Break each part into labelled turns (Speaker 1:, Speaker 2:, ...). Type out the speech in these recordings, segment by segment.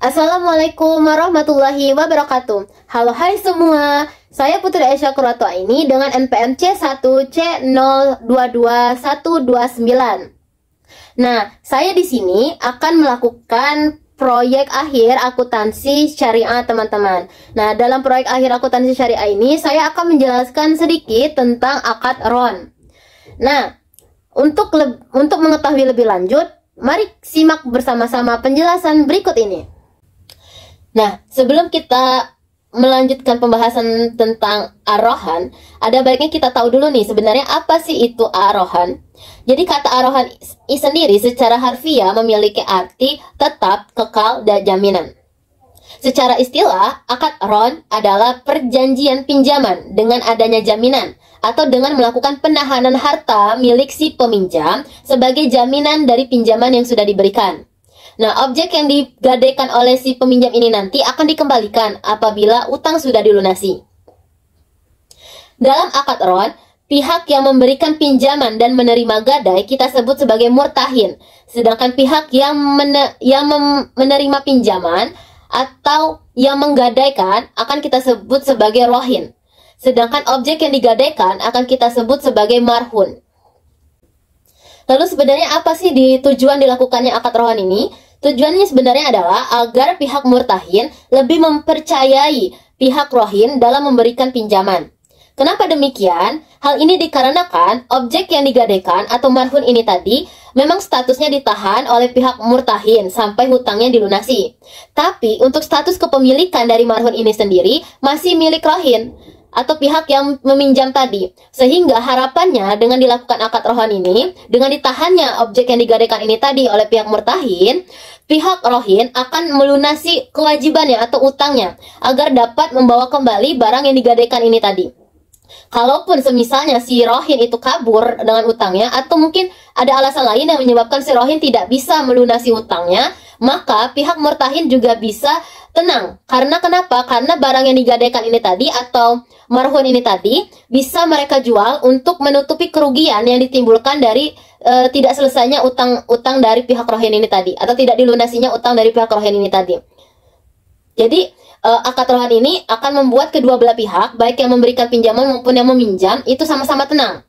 Speaker 1: Assalamualaikum warahmatullahi wabarakatuh. Halo hai semua, saya Putri Aisyah Kuratua ini dengan NPM C1C022129. Nah, saya di sini akan melakukan proyek akhir akuntansi syariah teman-teman. Nah, dalam proyek akhir akuntansi syariah ini saya akan menjelaskan sedikit tentang akad ron. Nah, untuk mengetahui lebih lanjut, mari simak bersama-sama penjelasan berikut ini. Nah, sebelum kita melanjutkan pembahasan tentang ar-rohan, ada baiknya kita tahu dulu nih sebenarnya apa sih itu ar-rohan. Jadi kata ar-rohan sendiri secara harfiah memiliki arti tetap, kekal, dan jaminan. Secara istilah, akad ron adalah perjanjian pinjaman dengan adanya jaminan atau dengan melakukan penahanan harta milik si peminjam sebagai jaminan dari pinjaman yang sudah diberikan. Nah, objek yang digadaikan oleh si peminjam ini nanti akan dikembalikan apabila utang sudah dilunasi. Dalam akad ron, pihak yang memberikan pinjaman dan menerima gadai kita sebut sebagai murtahin. Sedangkan pihak yang menerima pinjaman atau yang menggadaikan akan kita sebut sebagai rohin. Sedangkan objek yang digadaikan akan kita sebut sebagai marhun. Lalu sebenarnya apa sih tujuan dilakukannya akad rohan ini? Tujuannya sebenarnya adalah agar pihak murtahin lebih mempercayai pihak rohin dalam memberikan pinjaman. Kenapa demikian? Hal ini dikarenakan objek yang digadaikan atau marhun ini tadi memang statusnya ditahan oleh pihak murtahin sampai hutangnya dilunasi. Tapi untuk status kepemilikan dari marhun ini sendiri masih milik rohin atau pihak yang meminjam tadi. Sehingga harapannya dengan dilakukan akad rohan ini, dengan ditahannya objek yang digadaikan ini tadi oleh pihak murtahin, pihak rohin akan melunasi kewajibannya atau utangnya agar dapat membawa kembali barang yang digadaikan ini tadi. Kalaupun semisalnya si rohin itu kabur dengan utangnya atau mungkin ada alasan lain yang menyebabkan si rohin tidak bisa melunasi utangnya, maka pihak murtahin juga bisa tenang. Karena kenapa? Karena barang yang digadaikan ini tadi atau marhun ini tadi bisa mereka jual untuk menutupi kerugian yang ditimbulkan dari tidak selesainya utang dari pihak rohin ini tadi atau tidak dilunasinya utang dari pihak rohin ini tadi. Jadi akad rohan ini akan membuat kedua belah pihak, baik yang memberikan pinjaman maupun yang meminjam, itu sama-sama tenang.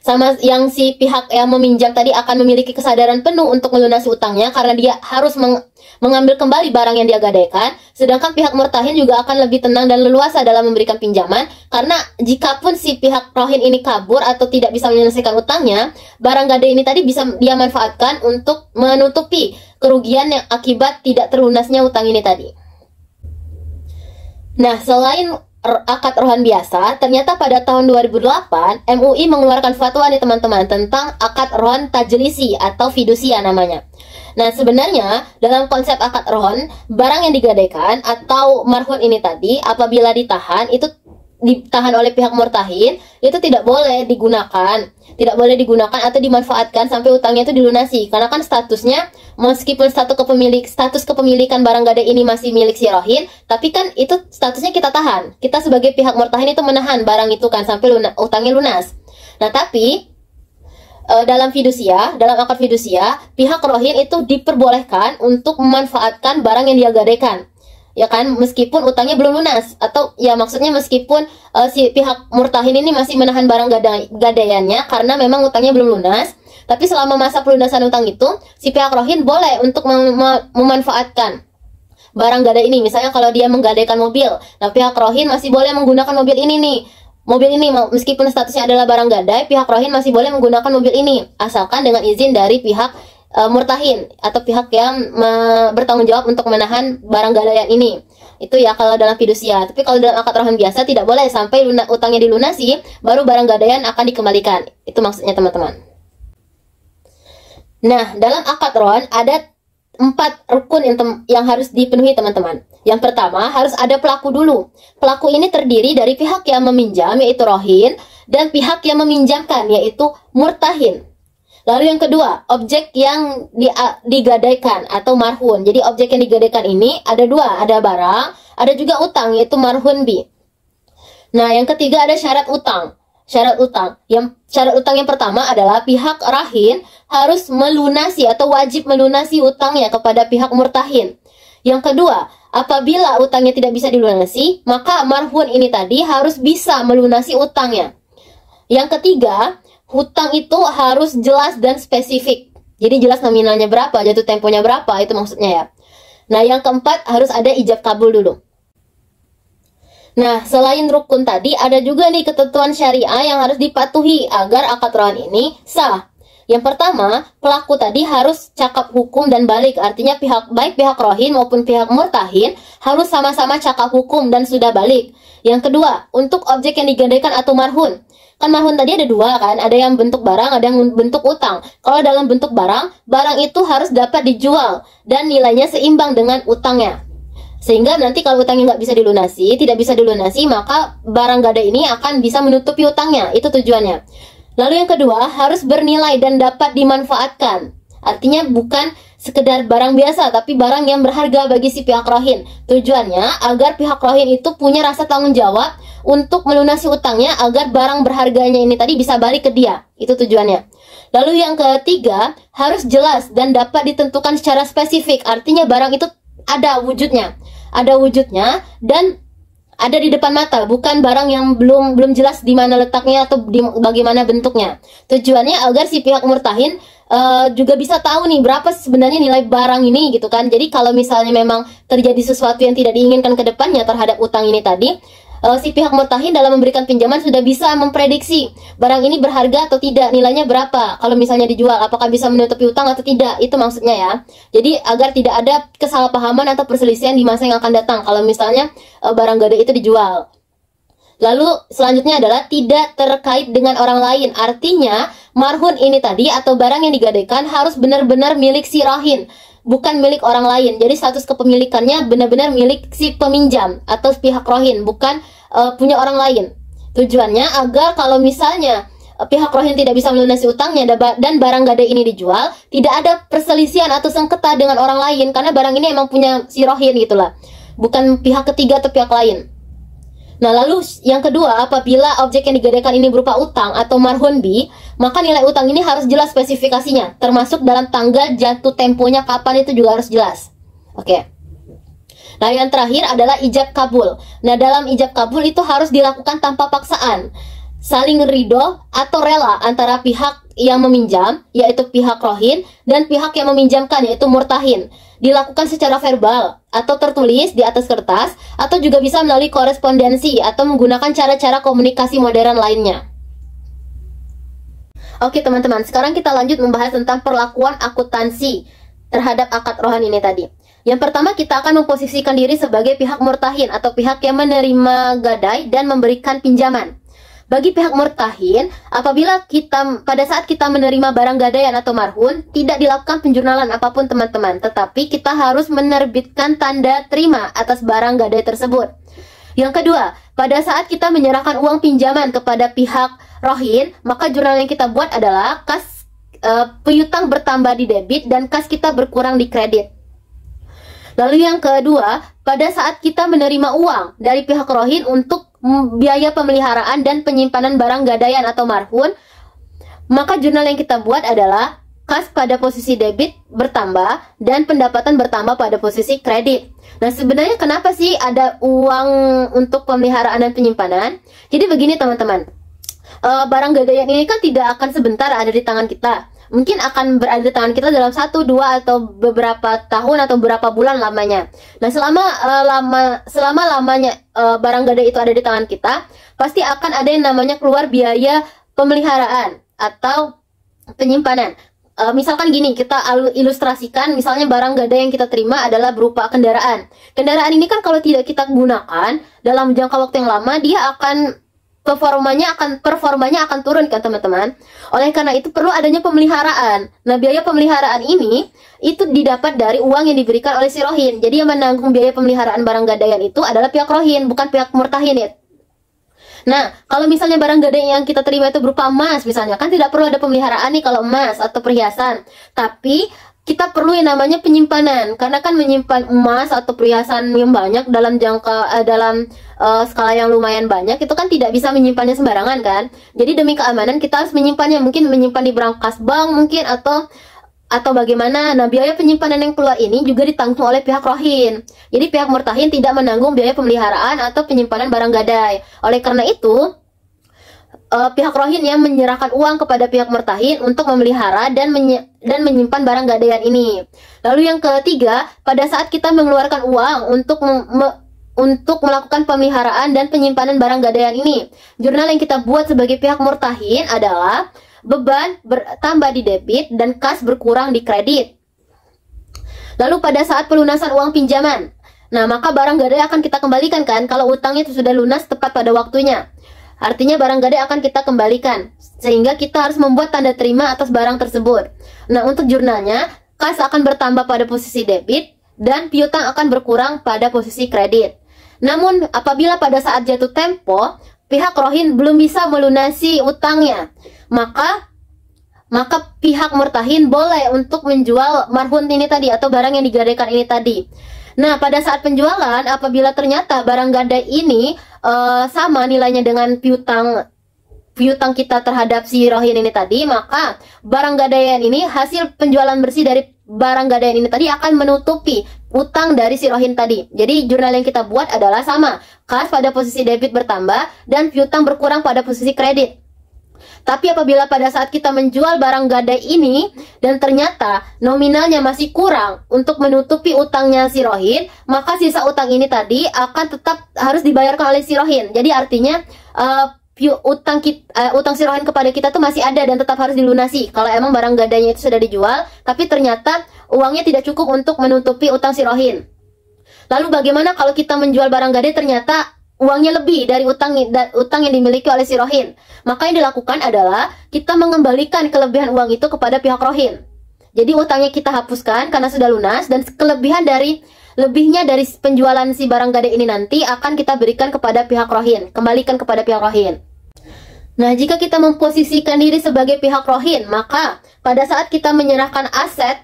Speaker 1: Sama yang si pihak yang meminjam tadi akan memiliki kesadaran penuh untuk melunasi utangnya karena dia harus mengambil kembali barang yang dia gadaikan. Sedangkan pihak murtahin juga akan lebih tenang dan leluasa dalam memberikan pinjaman karena jikapun si pihak rohin ini kabur atau tidak bisa menyelesaikan utangnya, barang gadai ini tadi bisa dia manfaatkan untuk menutupi kerugian yang akibat tidak terlunasnya utang ini tadi. Nah, selain akad rohan biasa, ternyata pada tahun 2008 MUI mengeluarkan fatwa nih teman-teman tentang akad rohan tajlisi atau fidusia namanya. Nah, sebenarnya dalam konsep akad rohan, barang yang digadaikan atau marhun ini tadi apabila ditahan oleh pihak murtahin itu tidak boleh digunakan atau dimanfaatkan sampai utangnya itu dilunasi karena kan statusnya meskipun status kepemilikan barang gadai ini masih milik si rohin, tapi kan itu statusnya kita tahan. Kita sebagai pihak murtahin itu menahan barang itu kan sampai utangnya lunas. Nah, tapi dalam akad fidusia, pihak rohin itu diperbolehkan untuk memanfaatkan barang yang dia gadaikan. Ya kan, meskipun utangnya belum lunas atau ya maksudnya meskipun si pihak murtahin ini masih menahan barang gadaiannya karena memang utangnya belum lunas, tapi selama masa pelunasan utang itu si pihak rohin boleh untuk memanfaatkan barang gadai ini. Misalnya kalau dia menggadaikan mobil, nah pihak rohin masih boleh menggunakan mobil ini nih. Mobil ini meskipun statusnya adalah barang gadai, pihak rohin masih boleh menggunakan mobil ini asalkan dengan izin dari pihak murtahin atau pihak yang bertanggung jawab untuk menahan barang gadaian ini. Itu ya kalau dalam fidusia. Tapi kalau dalam akad rohan biasa tidak boleh sampai utangnya dilunasi baru barang gadaian akan dikembalikan. Itu maksudnya teman-teman. Nah, dalam akad rohan ada 4 rukun yang harus dipenuhi teman-teman. Yang pertama harus ada pelaku dulu. Pelaku ini terdiri dari pihak yang meminjam yaitu rohin dan pihak yang meminjamkan yaitu murtahin. Lalu yang kedua, objek yang digadaikan atau marhun. Jadi objek yang digadaikan ini ada 2, ada barang, ada juga utang yaitu marhun bi. Nah, yang ketiga ada syarat utang. Syarat utang yang pertama adalah pihak rahin harus melunasi atau wajib melunasi utangnya kepada pihak murtahin. Yang kedua, apabila utangnya tidak bisa dilunasi, maka marhun ini tadi harus bisa melunasi utangnya. Yang ketiga, hutang itu harus jelas dan spesifik. Jadi jelas nominalnya berapa, jatuh temponya berapa, itu maksudnya ya. Nah, yang keempat harus ada ijab kabul dulu. Nah, selain rukun tadi, ada juga nih ketentuan syariah yang harus dipatuhi agar akad rohan ini sah. Yang pertama, pelaku tadi harus cakap hukum dan balik. Artinya baik pihak rohin maupun pihak murtahin harus sama-sama cakap hukum dan sudah balik. Yang kedua, untuk objek yang digadaikan atau marhun. Kan marhun tadi ada dua kan, ada yang bentuk barang, ada yang bentuk utang. Kalau dalam bentuk barang, barang itu harus dapat dijual dan nilainya seimbang dengan utangnya. Sehingga nanti kalau utangnya nggak bisa dilunasi, tidak bisa dilunasi, maka barang gadai ini akan bisa menutupi utangnya. Itu tujuannya. Lalu yang kedua, harus bernilai dan dapat dimanfaatkan. Artinya bukan sekedar barang biasa, tapi barang yang berharga bagi si pihak rohin. Tujuannya agar pihak rohin itu punya rasa tanggung jawab untuk melunasi utangnya agar barang berharganya ini tadi bisa balik ke dia. Itu tujuannya. Lalu yang ketiga, harus jelas dan dapat ditentukan secara spesifik. Artinya barang itu ada wujudnya. Ada wujudnya dan ada di depan mata, bukan barang yang belum jelas di mana letaknya atau bagaimana bentuknya. Tujuannya agar si pihak murtahin juga bisa tahu nih berapa sebenarnya nilai barang ini gitu kan. Jadi kalau misalnya memang terjadi sesuatu yang tidak diinginkan ke depannya terhadap utang ini tadi, si pihak murtahin dalam memberikan pinjaman sudah bisa memprediksi barang ini berharga atau tidak, nilainya berapa, kalau misalnya dijual apakah bisa menutupi utang atau tidak. Itu maksudnya ya. Jadi agar tidak ada kesalahpahaman atau perselisihan di masa yang akan datang kalau misalnya barang gadai itu dijual. Lalu selanjutnya adalah tidak terkait dengan orang lain. Artinya marhun ini tadi atau barang yang digadaikan harus benar-benar milik si rohin, bukan milik orang lain. Jadi status kepemilikannya benar-benar milik si peminjam atau pihak rohin, bukan punya orang lain. Tujuannya agar kalau misalnya pihak rohin tidak bisa melunasi utangnya dan barang gadai ini dijual, tidak ada perselisihan atau sengketa dengan orang lain, karena barang ini emang punya si rohin gitulah, bukan pihak ketiga atau pihak lain. Nah, lalu yang kedua, apabila objek yang digadaikan ini berupa utang atau marhun bi, maka nilai utang ini harus jelas spesifikasinya, termasuk dalam tanggal jatuh temponya kapan itu juga harus jelas. Oke. Nah, yang terakhir adalah ijab kabul. Nah, dalam ijab kabul itu harus dilakukan tanpa paksaan, saling ridho atau rela antara pihak yang meminjam, yaitu pihak rohin, dan pihak yang meminjamkan, yaitu murtahin. Dilakukan secara verbal atau tertulis di atas kertas, atau juga bisa melalui korespondensi atau menggunakan cara-cara komunikasi modern lainnya. Oke teman-teman, sekarang kita lanjut membahas tentang perlakuan akuntansi terhadap akad rohan ini tadi. Yang pertama, kita akan memposisikan diri sebagai pihak murtahin atau pihak yang menerima gadai dan memberikan pinjaman. Bagi pihak murtahin, apabila pada saat kita menerima barang gadaian atau marhun, tidak dilakukan penjurnalan apapun teman-teman, tetapi kita harus menerbitkan tanda terima atas barang gadai tersebut. Yang kedua, pada saat kita menyerahkan uang pinjaman kepada pihak rohin, maka jurnal yang kita buat adalah kas piutang bertambah di debit dan kas kita berkurang di kredit. Lalu yang kedua, pada saat kita menerima uang dari pihak rohin untuk biaya pemeliharaan dan penyimpanan barang gadaian atau marhun, maka jurnal yang kita buat adalah kas pada posisi debit bertambah dan pendapatan bertambah pada posisi kredit. Nah, sebenarnya kenapa sih ada uang untuk pemeliharaan dan penyimpanan? Jadi begini teman-teman, barang gadaian ini kan tidak akan sebentar ada di tangan kita. Mungkin akan berada di tangan kita dalam 1, 2, atau beberapa tahun atau beberapa bulan lamanya. Nah, selama lamanya barang gadai itu ada di tangan kita, pasti akan ada yang namanya keluar biaya pemeliharaan atau penyimpanan. Misalkan gini, kita ilustrasikan, misalnya barang gadai yang kita terima adalah berupa kendaraan. Kendaraan ini kan kalau tidak kita gunakan dalam jangka waktu yang lama, dia akan performanya akan turun kan teman-teman. Oleh karena itu perlu adanya pemeliharaan. Nah, biaya pemeliharaan ini itu didapat dari uang yang diberikan oleh si rohin. Jadi yang menanggung biaya pemeliharaan barang gadaian itu adalah pihak rohin, bukan pihak murtahin ya. Nah, kalau misalnya barang gadai yang kita terima itu berupa emas misalnya, kan tidak perlu ada pemeliharaan nih kalau emas atau perhiasan. Tapi kita perlu yang namanya penyimpanan, karena kan menyimpan emas atau perhiasan yang banyak dalam skala yang lumayan banyak itu kan tidak bisa menyimpannya sembarangan kan. Jadi demi keamanan kita harus menyimpannya, mungkin menyimpan di brankas bank mungkin, atau atau bagaimana? Nah, biaya penyimpanan yang keluar ini juga ditanggung oleh pihak rohin. Jadi pihak murtahin tidak menanggung biaya pemeliharaan atau penyimpanan barang gadai. Oleh karena itu, pihak rohin yang menyerahkan uang kepada pihak murtahin untuk memelihara dan menyimpan barang gadaian ini. Lalu yang ketiga, pada saat kita mengeluarkan uang untuk melakukan pemeliharaan dan penyimpanan barang gadaian ini, jurnal yang kita buat sebagai pihak murtahin adalah beban bertambah di debit dan kas berkurang di kredit. Lalu pada saat pelunasan uang pinjaman, nah maka barang gadai akan kita kembalikan kan kalau utangnya itu sudah lunas tepat pada waktunya. Artinya barang gadai akan kita kembalikan, sehingga kita harus membuat tanda terima atas barang tersebut. Nah, untuk jurnalnya, kas akan bertambah pada posisi debit dan piutang akan berkurang pada posisi kredit. Namun apabila pada saat jatuh tempo pihak rohin belum bisa melunasi utangnya, maka pihak murtahin boleh untuk menjual marhun ini tadi atau barang yang digadaikan ini tadi. Nah, pada saat penjualan, apabila ternyata barang gadai ini sama nilainya dengan piutang kita terhadap si rohin ini tadi, maka barang gadaian ini, hasil penjualan bersih dari barang gadaian ini tadi akan menutupi utang dari si rohin tadi. Jadi jurnal yang kita buat adalah sama, kas pada posisi debit bertambah dan piutang berkurang pada posisi kredit. Tapi apabila pada saat kita menjual barang gadai ini dan ternyata nominalnya masih kurang untuk menutupi utangnya si rohin, maka sisa utang ini tadi akan tetap harus dibayarkan oleh si rohin. Jadi artinya utang si rohin kepada kita tuh masih ada dan tetap harus dilunasi kalau emang barang gadainya itu sudah dijual, tapi ternyata uangnya tidak cukup untuk menutupi utang si rohin. Lalu bagaimana kalau kita menjual barang gadai ternyata uangnya lebih dari utang yang dimiliki oleh si rohin? Maka yang dilakukan adalah kita mengembalikan kelebihan uang itu kepada pihak rohin. Jadi utangnya kita hapuskan karena sudah lunas, dan lebihnya dari penjualan si barang gadai ini nanti akan kita berikan kepada pihak rohin, kembalikan kepada pihak rohin. Nah, jika kita memposisikan diri sebagai pihak rohin, maka pada saat kita menyerahkan aset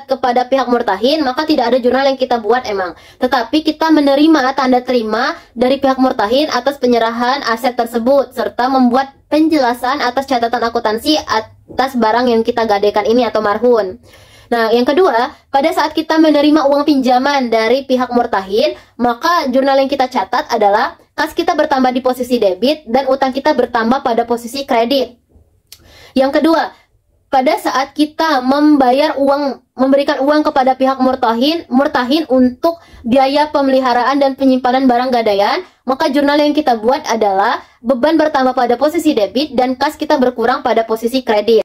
Speaker 1: kepada pihak murtahin, maka tidak ada jurnal yang kita buat emang, tetapi kita menerima tanda terima dari pihak murtahin atas penyerahan aset tersebut, serta membuat penjelasan atas catatan akuntansi atas barang yang kita gadaikan ini atau marhun. Nah, yang kedua, pada saat kita menerima uang pinjaman dari pihak murtahin, maka jurnal yang kita catat adalah kas kita bertambah di posisi debit dan utang kita bertambah pada posisi kredit. Yang kedua, pada saat kita memberikan uang kepada pihak murtahin untuk biaya pemeliharaan dan penyimpanan barang gadaian, maka jurnal yang kita buat adalah beban bertambah pada posisi debit dan kas kita berkurang pada posisi kredit.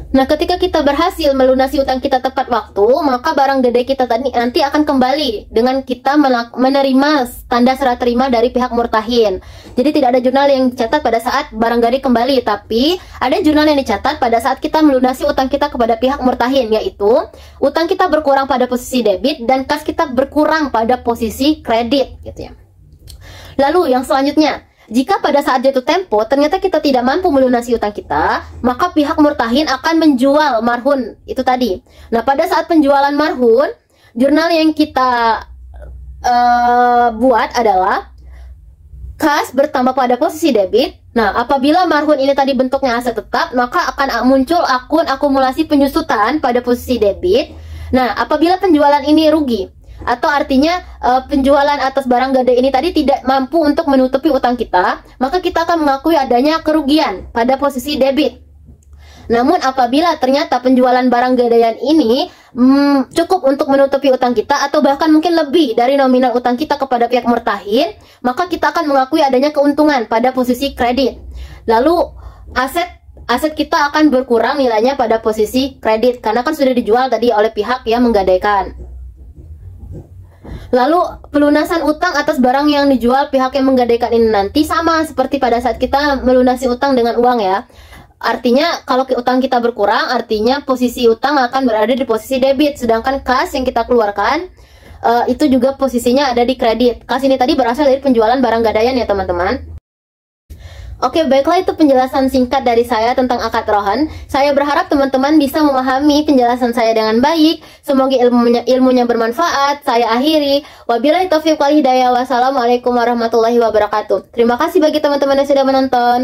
Speaker 1: Nah, ketika kita berhasil melunasi utang kita tepat waktu, maka barang gadai kita tadi nanti akan kembali dengan kita menerima tanda serah terima dari pihak murtahin. Jadi tidak ada jurnal yang dicatat pada saat barang gadai kembali, tapi ada jurnal yang dicatat pada saat kita melunasi utang kita kepada pihak murtahin, yaitu utang kita berkurang pada posisi debit dan kas kita berkurang pada posisi kredit, gitu ya. Lalu yang selanjutnya, jika pada saat jatuh tempo ternyata kita tidak mampu melunasi utang kita, maka pihak murtahin akan menjual marhun itu tadi. Nah, pada saat penjualan marhun, jurnal yang kita buat adalah kas bertambah pada posisi debit. Nah, apabila marhun ini tadi bentuknya aset tetap, maka akan muncul akun akumulasi penyusutan pada posisi debit. Nah, apabila penjualan ini rugi, atau artinya penjualan atas barang gadai ini tadi tidak mampu untuk menutupi utang kita, maka kita akan mengakui adanya kerugian pada posisi debit. Namun apabila ternyata penjualan barang gadaian ini cukup untuk menutupi utang kita, atau bahkan mungkin lebih dari nominal utang kita kepada pihak murtahin, maka kita akan mengakui adanya keuntungan pada posisi kredit. Lalu aset kita akan berkurang nilainya pada posisi kredit karena kan sudah dijual tadi oleh pihak yang menggadaikan. Lalu pelunasan utang atas barang yang dijual pihak yang menggadaikan ini nanti sama seperti pada saat kita melunasi utang dengan uang ya. Artinya kalau utang kita berkurang, artinya posisi utang akan berada di posisi debit, sedangkan kas yang kita keluarkan itu juga posisinya ada di kredit. Kas ini tadi berasal dari penjualan barang gadaian ya teman-teman. Oke, baiklah, itu penjelasan singkat dari saya tentang akad rohan. Saya berharap teman-teman bisa memahami penjelasan saya dengan baik. Semoga ilmunya bermanfaat. Saya akhiri. Wabillahi taufiq wal hidayah. Wassalamualaikum warahmatullahi wabarakatuh. Terima kasih bagi teman-teman yang sudah menonton.